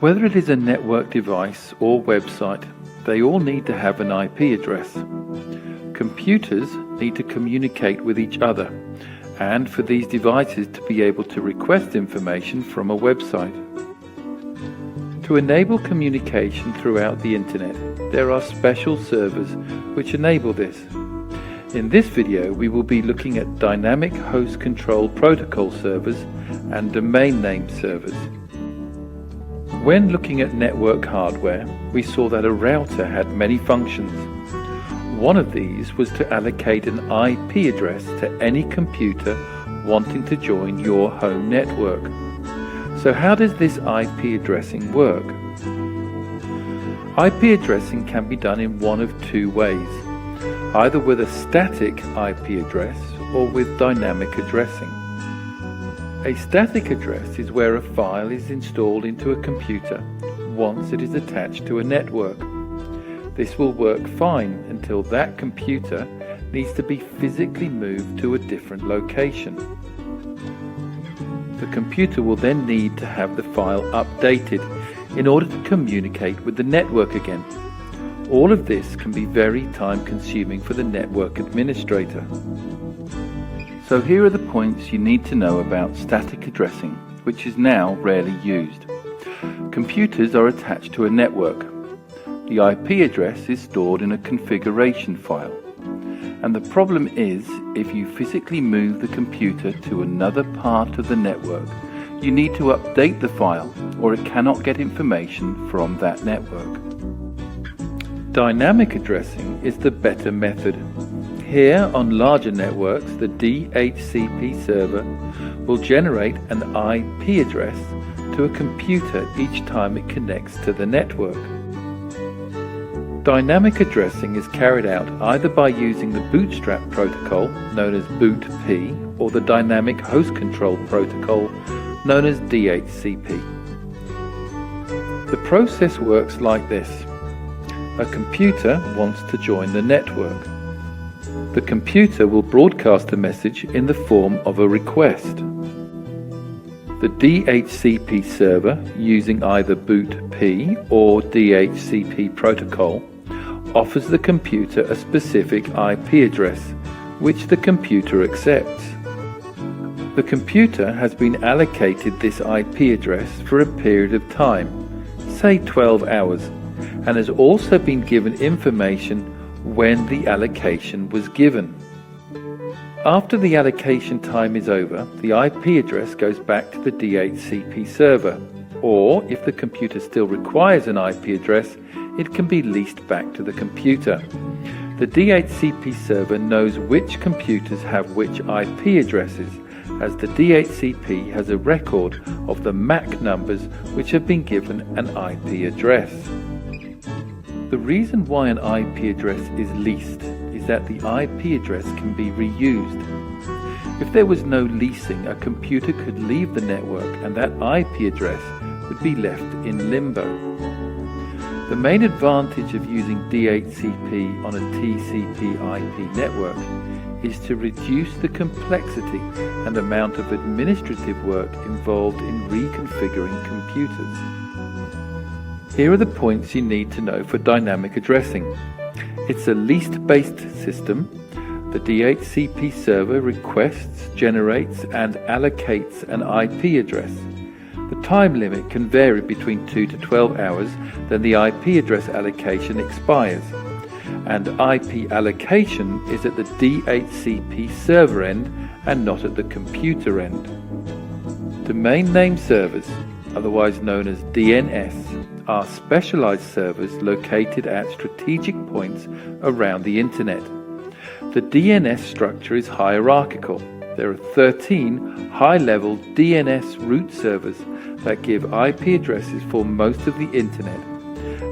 Whether it is a network device or website, they all need to have an IP address. Computers need to communicate with each other, and for these devices to be able to request information from a website. To enable communication throughout the internet, there are special servers which enable this. In this video, we will be looking at dynamic host control protocol servers and domain name servers. When looking at network hardware, we saw that a router had many functions. One of these was to allocate an IP address to any computer wanting to join your home network. So how does this IP addressing work? IP addressing can be done in one of two ways, either with a static IP address or with dynamic addressing. A static address is where a file is installed into a computer once it is attached to a network. This will work fine until that computer needs to be physically moved to a different location. The computer will then need to have the file updated in order to communicate with the network again. All of this can be very time-consuming for the network administrator. So here are the points you need to know about static addressing, which is now rarely used. Computers are attached to a network. The IP address is stored in a configuration file. And the problem is, if you physically move the computer to another part of the network, you need to update the file, or it cannot get information from that network. Dynamic addressing is the better method. Here on larger networks, the DHCP server will generate an IP address to a computer each time it connects to the network. Dynamic addressing is carried out either by using the bootstrap protocol, known as BootP, or the dynamic host control protocol, known as DHCP. The process works like this. A computer wants to join the network. The computer will broadcast a message in the form of a request. The DHCP server, using either BootP or DHCP protocol, offers the computer a specific IP address, which the computer accepts. The computer has been allocated this IP address for a period of time, say 12 hours, and has also been given information when the allocation was given. After the allocation time is over, the IP address goes back to the DHCP server, or if the computer still requires an IP address, it can be leased back to the computer. The DHCP server knows which computers have which IP addresses, as the DHCP has a record of the MAC numbers which have been given an IP address. The reason why an IP address is leased is that the IP address can be reused. If there was no leasing, a computer could leave the network and that IP address would be left in limbo. The main advantage of using DHCP on a TCP/IP network is to reduce the complexity and amount of administrative work involved in reconfiguring computers. Here are the points you need to know for dynamic addressing. It's a least-based system. The DHCP server requests, generates, and allocates an IP address. The time limit can vary between 2 to 12 hours, then the IP address allocation expires. And IP allocation is at the DHCP server end and not at the computer end. Domain name servers, otherwise known as DNS, are specialized servers located at strategic points around the internet. The DNS structure is hierarchical. There are 13 high-level DNS root servers that give IP addresses for most of the internet.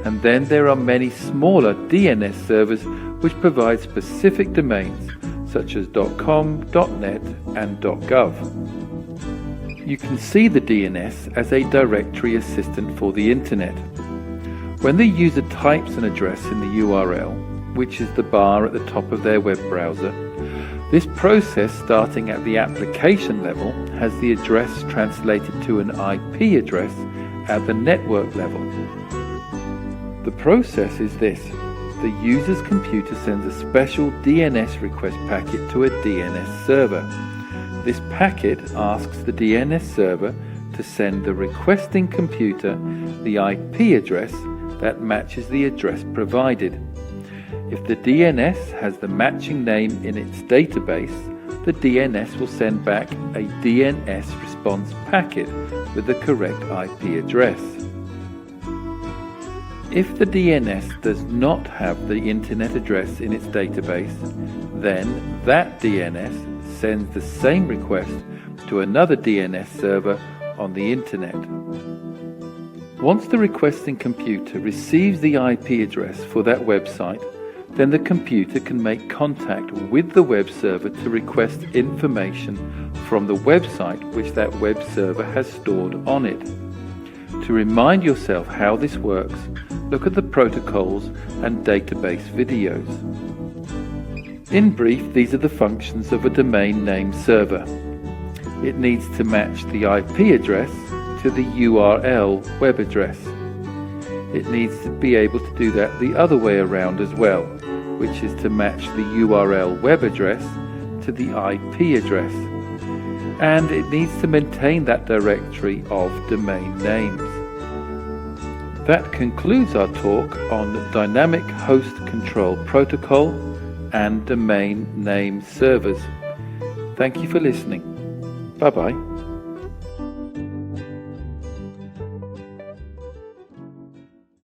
And then there are many smaller DNS servers which provide specific domains such as .com, .net and .gov. You can see the DNS as a directory assistant for the internet. When the user types an address in the URL, which is the bar at the top of their web browser, this process, starting at the application level, has the address translated to an IP address at the network level. The process is this. The user's computer sends a special DNS request packet to a DNS server. This packet asks the DNS server to send the requesting computer the IP address that matches the address provided. If the DNS has the matching name in its database, the DNS will send back a DNS response packet with the correct IP address. If the DNS does not have the internet address in its database, then that DNS sends the same request to another DNS server on the internet. Once the requesting computer receives the IP address for that website, then the computer can make contact with the web server to request information from the website which that web server has stored on it. To remind yourself how this works, look at the protocols and database videos. In brief, these are the functions of a domain name server. It needs to match the IP address to the URL web address. It needs to be able to do that the other way around as well, which is to match the URL web address to the IP address. And it needs to maintain that directory of domain names. That concludes our talk on Dynamic Host Control Protocol and Domain Name Servers. Thank you for listening. Bye-bye.